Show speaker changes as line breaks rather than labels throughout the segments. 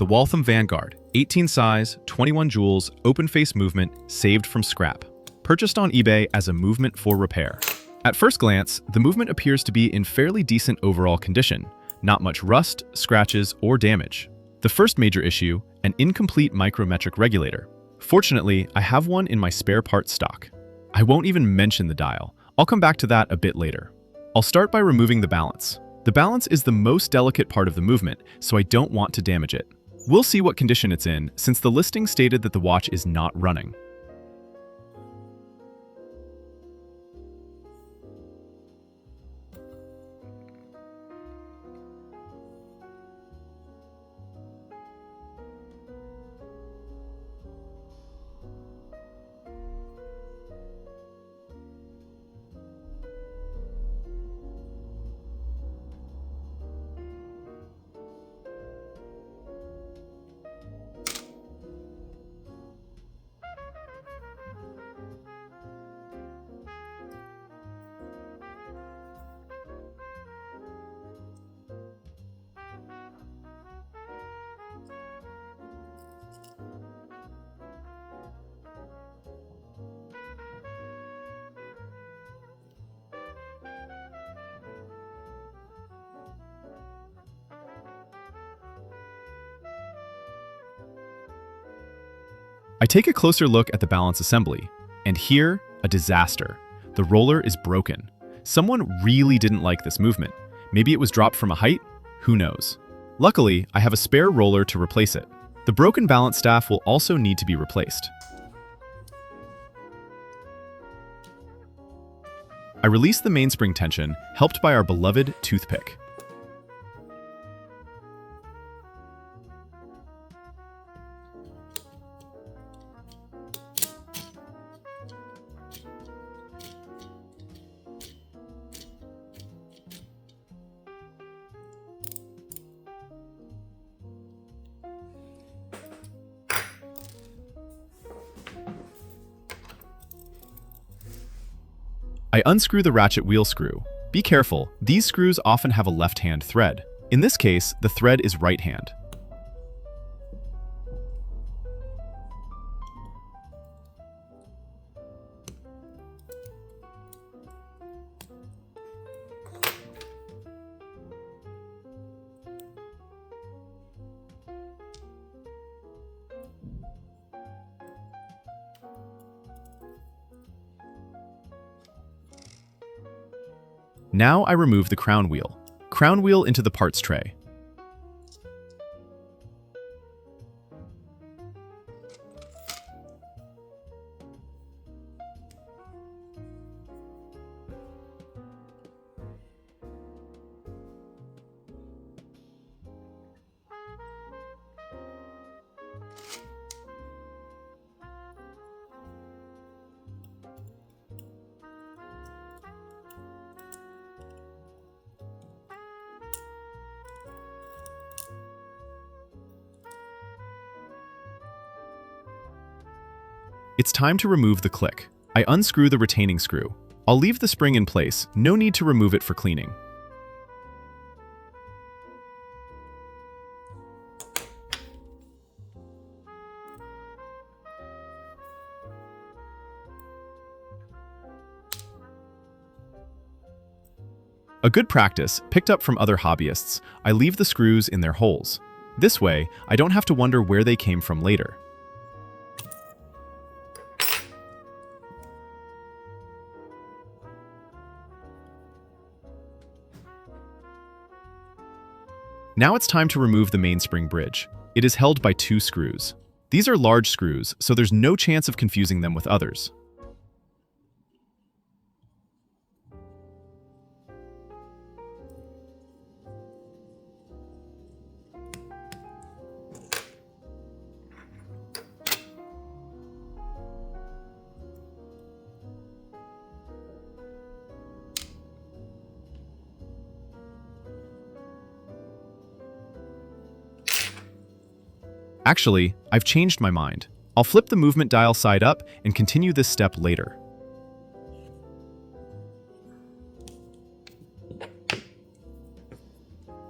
the Waltham Vanguard, 18 size, 21 jewels, open face movement, saved from scrap. Purchased on eBay as a movement for repair. At first glance, the movement appears to be in fairly decent overall condition. Not much rust, scratches, or damage. The first major issue, an incomplete micrometric regulator. Fortunately, I have one in my spare parts stock. I won't even mention the dial. I'll come back to that a bit later. I'll start by removing the balance. The balance is the most delicate part of the movement, so I don't want to damage it. We'll see what condition it's in, since the listing stated that the watch is not running. I take a closer look at the balance assembly, and here, a disaster. The roller is broken. Someone really didn't like this movement. Maybe it was dropped from a height? Who knows? Luckily, I have a spare roller to replace it. The broken balance staff will also need to be replaced. I release the mainspring tension, helped by our beloved toothpick. I unscrew the ratchet wheel screw. Be careful, these screws often have a left-hand thread. In this case, the thread is right-hand. Now I remove the crown wheel. Crown wheel into the parts tray. It's time to remove the click. I unscrew the retaining screw. I'll leave the spring in place, no need to remove it for cleaning. A good practice, picked up from other hobbyists, I leave the screws in their holes. This way, I don't have to wonder where they came from later. Now it's time to remove the mainspring bridge. It is held by two screws. These are large screws, so there's no chance of confusing them with others. Actually, I've changed my mind. I'll flip the movement dial side up and continue this step later.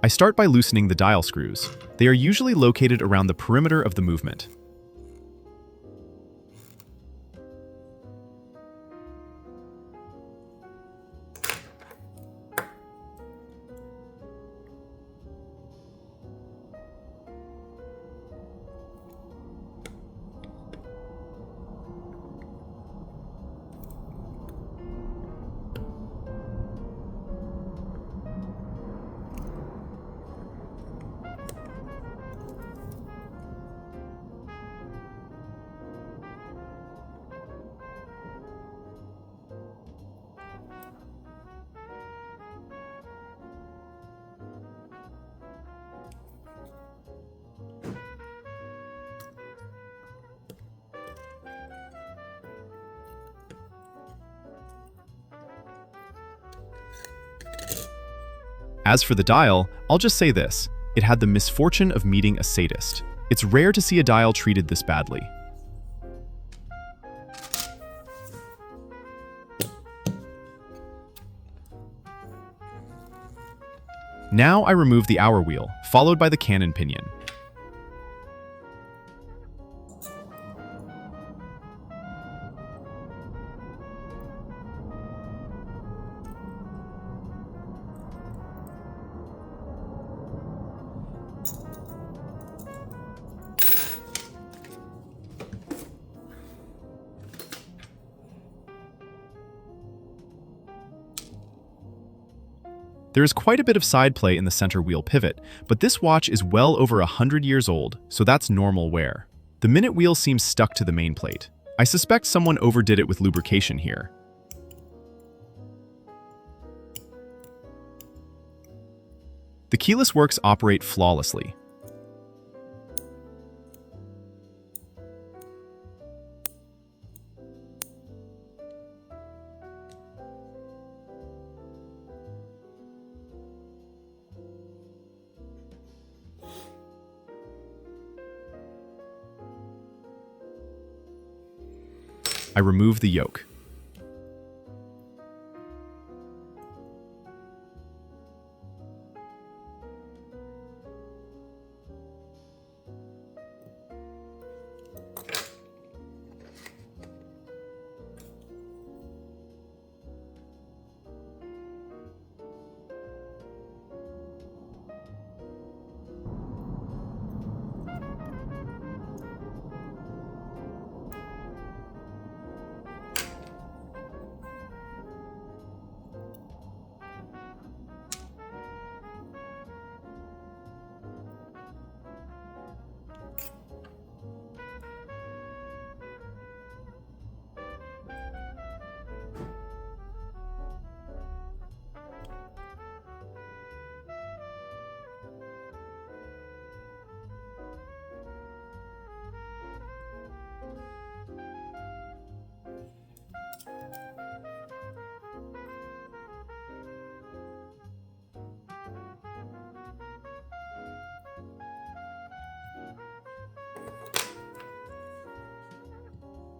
I start by loosening the dial screws. They are usually located around the perimeter of the movement. As for the dial, I'll just say this: it had the misfortune of meeting a sadist. It's rare to see a dial treated this badly. Now I remove the hour wheel, followed by the cannon pinion. There is quite a bit of side play in the center wheel pivot, but this watch is well over 100 years old, so that's normal wear. The minute wheel seems stuck to the main plate. I suspect someone overdid it with lubrication here. The keyless works operate flawlessly. I remove the yoke.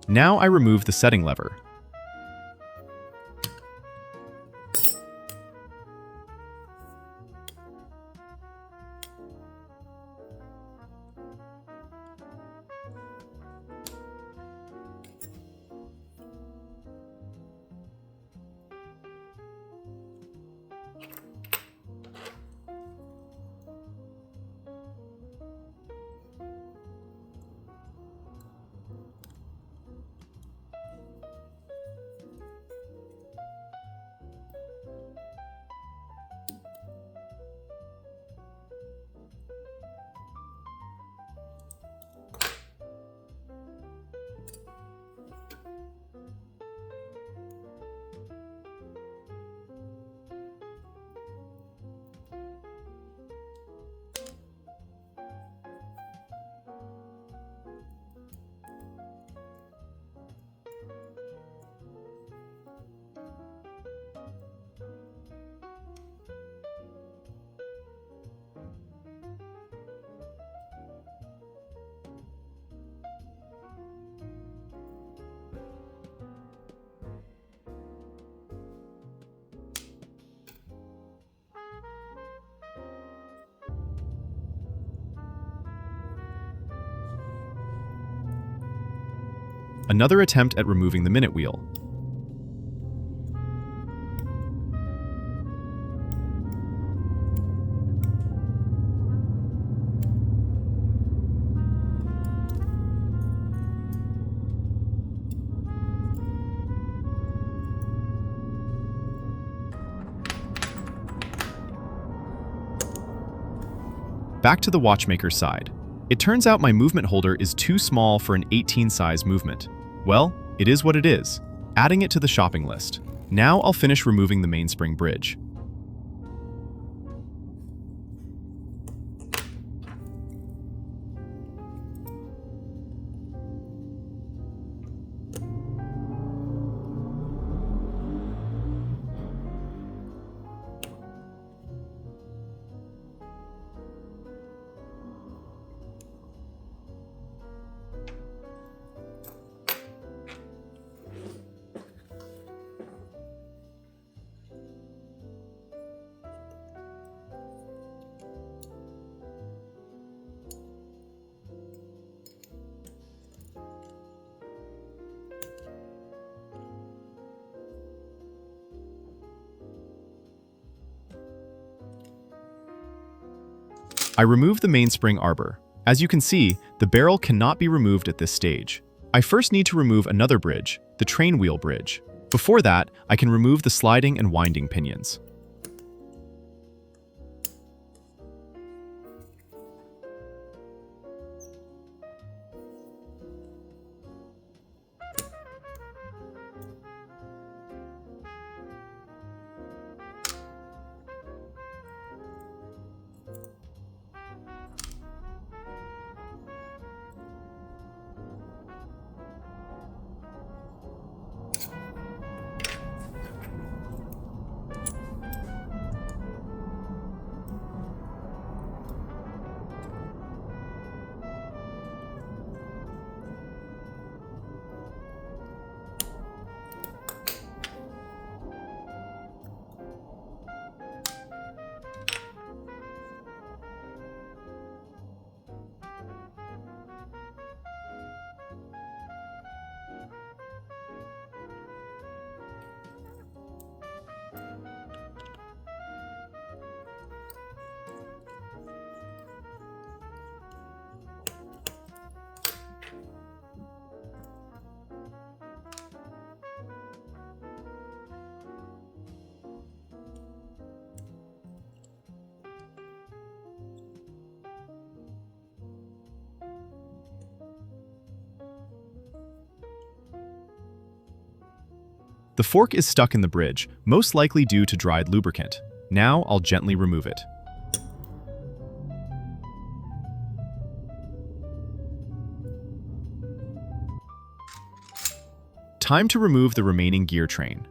Now I remove the setting lever. Another attempt at removing the minute wheel. Back to the watchmaker's side. It turns out my movement holder is too small for an 18 size movement. Well, it is what it is. Adding it to the shopping list. Now I'll finish removing the mainspring bridge. I remove the mainspring arbor. As you can see, the barrel cannot be removed at this stage. I first need to remove another bridge, the train wheel bridge. Before that, I can remove the sliding and winding pinions. The fork is stuck in the bridge, most likely due to dried lubricant. Now I'll gently remove it. Time to remove the remaining gear train.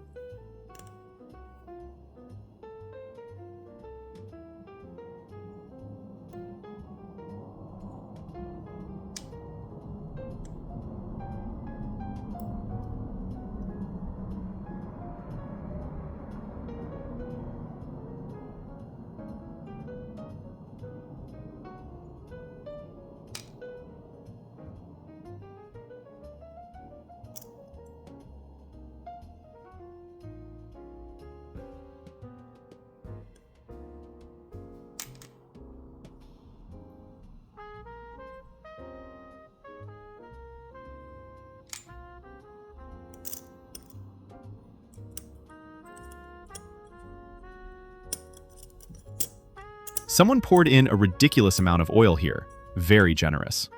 Someone poured in a ridiculous amount of oil here. Very generous.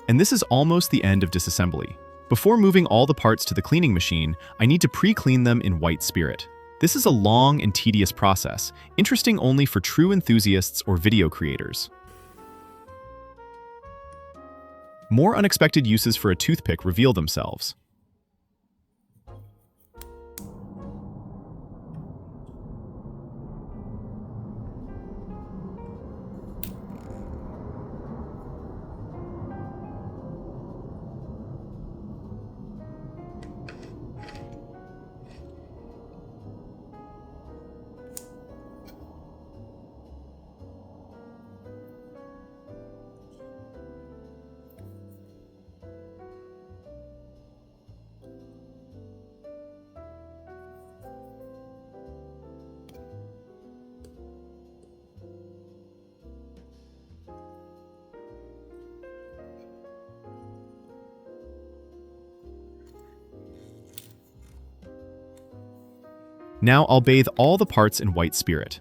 And this is almost the end of disassembly. Before moving all the parts to the cleaning machine, I need to pre-clean them in white spirit. This is a long and tedious process, interesting only for true enthusiasts or video creators. More unexpected uses for a toothpick reveal themselves. Now I'll bathe all the parts in white spirit.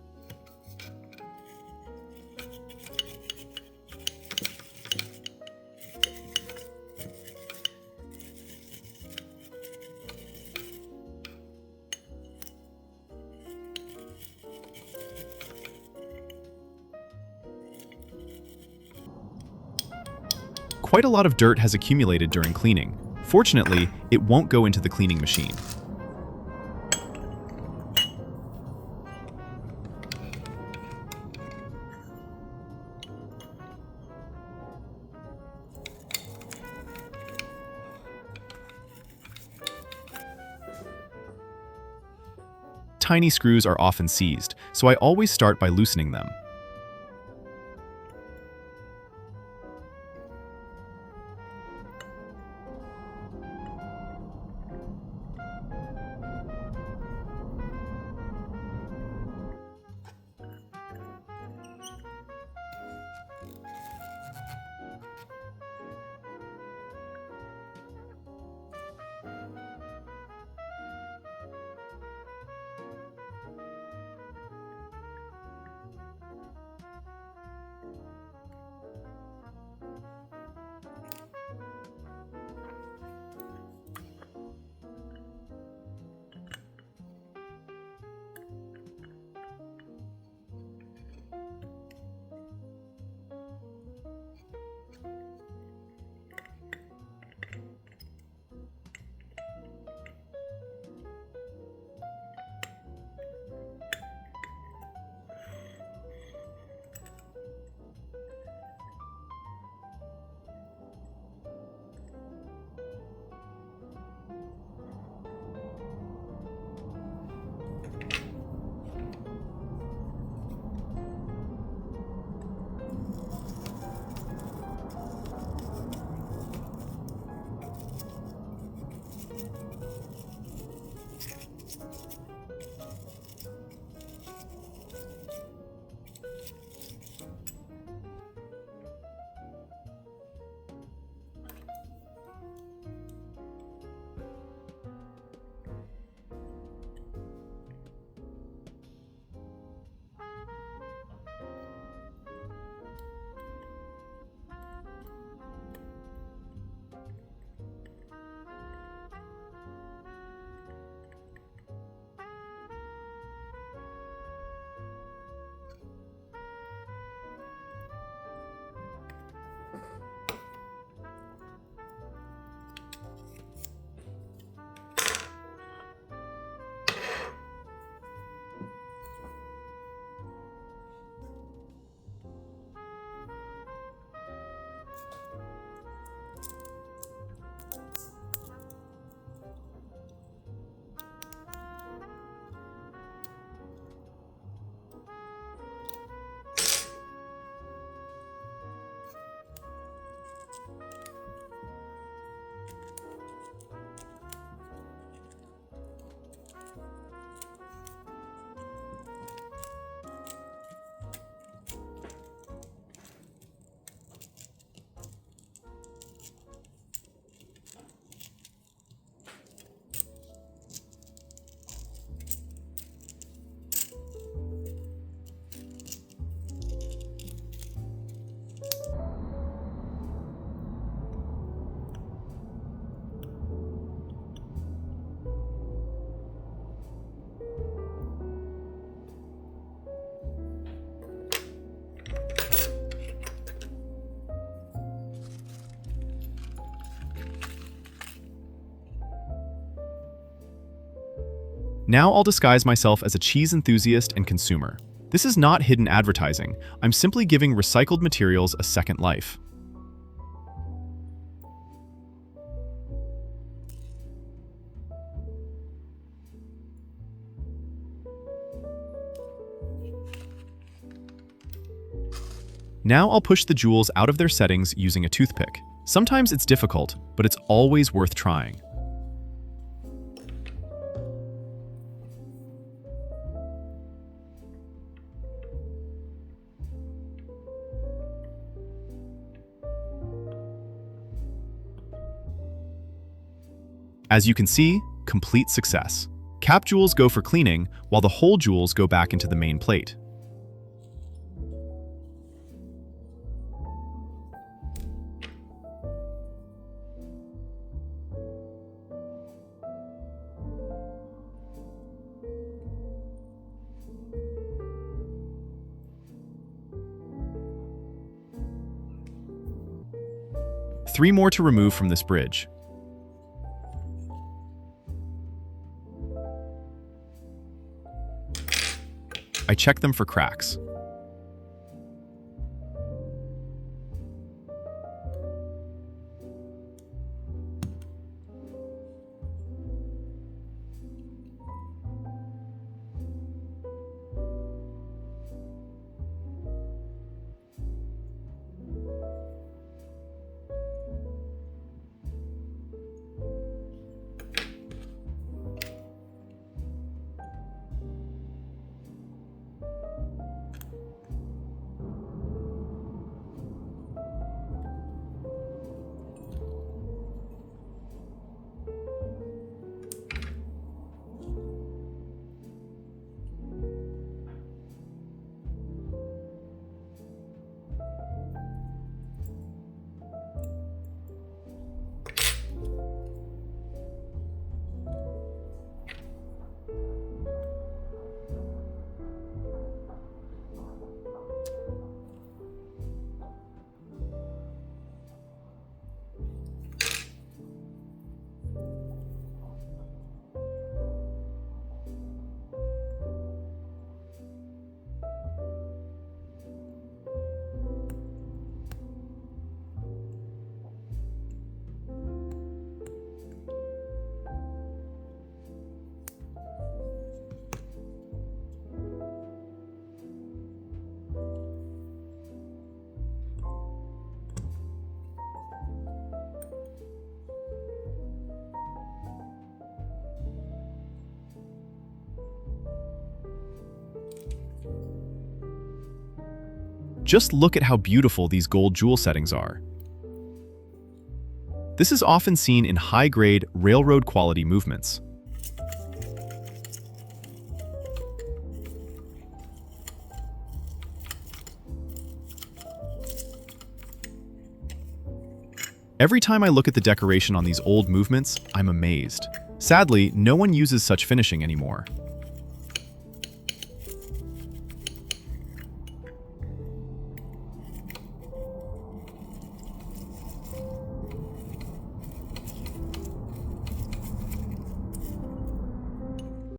Quite a lot of dirt has accumulated during cleaning. Fortunately, it won't go into the cleaning machine. Tiny screws are often seized, so I always start by loosening them. Now I'll disguise myself as a cheese enthusiast and consumer. This is not hidden advertising. I'm simply giving recycled materials a second life. Now I'll push the jewels out of their settings using a toothpick. Sometimes it's difficult, but it's always worth trying. As you can see, complete success. Cap jewels go for cleaning, while the hole jewels go back into the main plate. Three more to remove from this bridge. I check them for cracks. Just look at how beautiful these gold jewel settings are. This is often seen in high-grade, railroad-quality movements. Every time I look at the decoration on these old movements, I'm amazed. Sadly, no one uses such finishing anymore.